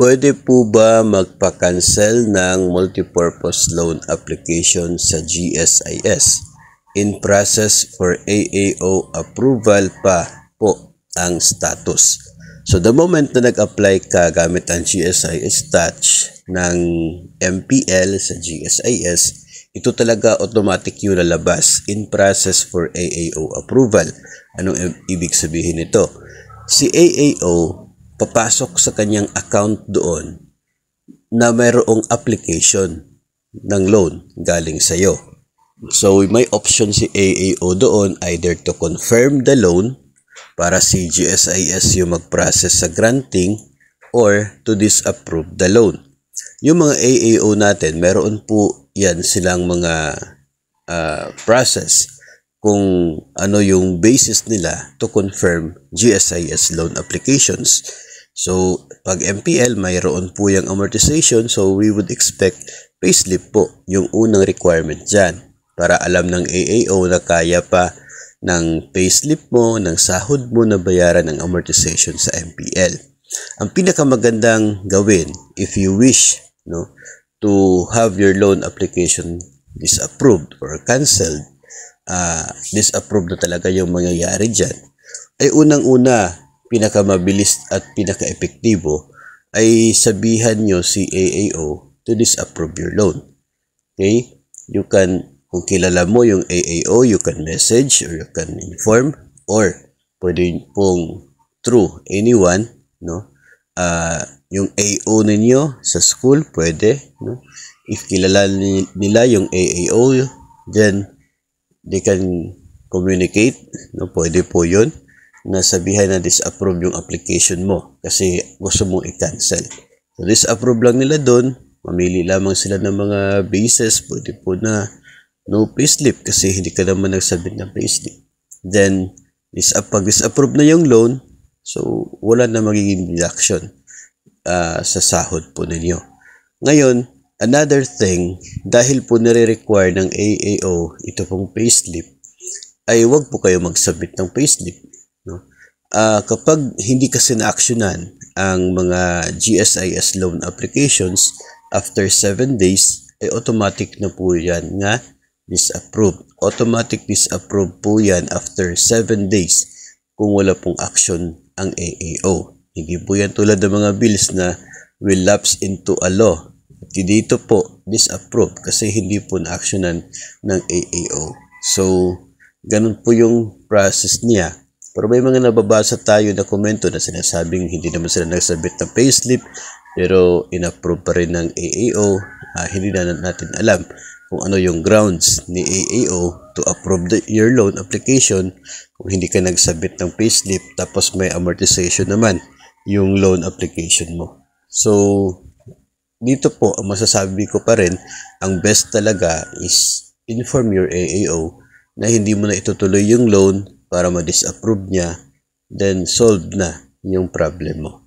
Pwede po ba magpa-cancel ng multipurpose loan application sa GSIS? In process for AAO approval pa po ang status. So the moment na nag-apply ka gamit ang GSIS Touch ng MPL sa GSIS, ito talaga automatic yung lalabas, in process for AAO approval. Anong ibig sabihin nito? Si AAO papasok sa kanyang account doon na mayroong application ng loan galing sa iyo. So may option si AAO doon, either to confirm the loan para si GSIS yung mag-process sa granting or to disapprove the loan. Yung mga AAO natin, meron po yan silang mga process kung ano yung basis nila to confirm GSIS loan applications. So, pag MPL, mayroon po yung amortization, so we would expect payslip po yung unang requirement dyan para alam ng AAO na kaya pa ng payslip mo, ng sahod mo na bayaran ng amortization sa MPL. Ang pinakamagandang gawin, if you wish to have your loan application disapproved or cancelled, disapproved na talaga yung mangyayari dyan, ay unang-una, pinakamabilis at pinaka-epektibo ay sabihan nyo si AAO to disapprove your loan. Okay? You can, kung kilala mo yung AAO, you can message or you can inform, or pwede pong through anyone, yung AO ninyo sa school, pwede. If kilala nila yung AAO, then they can communicate. Pwede po yun. Nasabihan na disapprove yung application mo kasi gusto mong i-cancel. So, disapprove lang nila doon. Mamili lamang sila ng mga bases. Pwede po na no payslip kasi hindi ka naman nagsabit ng payslip. Then, pag disapprove na yung loan, so wala na magiging deduction sa sahod po ninyo. Ngayon, another thing, dahil po nire-require ng AAO ito pong payslip, ay wag po kayo mag-submit ng payslip. Kapag hindi kasi na-actionan ang mga GSIS loan applications after 7 days, ay automatic na po yan nga disapproved. Automatic disapprove po yan after 7 days kung wala pong action ang AAO. Hindi po yan tulad ng mga bills na will lapse into a law. Dito po disapprove kasi hindi po na-actionan ng AAO. So, ganun po yung process niya. Pero may mga nababasa tayo na komento na sinasabing hindi naman sila nagsabit ng payslip pero inapprove pa rin ng AAO. Hindi na natin alam kung ano yung grounds ni AAO to approve your loan application kung hindi ka nagsabit ng payslip tapos may amortization naman yung loan application mo. So, dito po, ang masasabi ko pa rin, ang best talaga is inform your AAO na hindi mo na itutuloy yung loan para ma-disapprove niya, then solve na yung problem mo.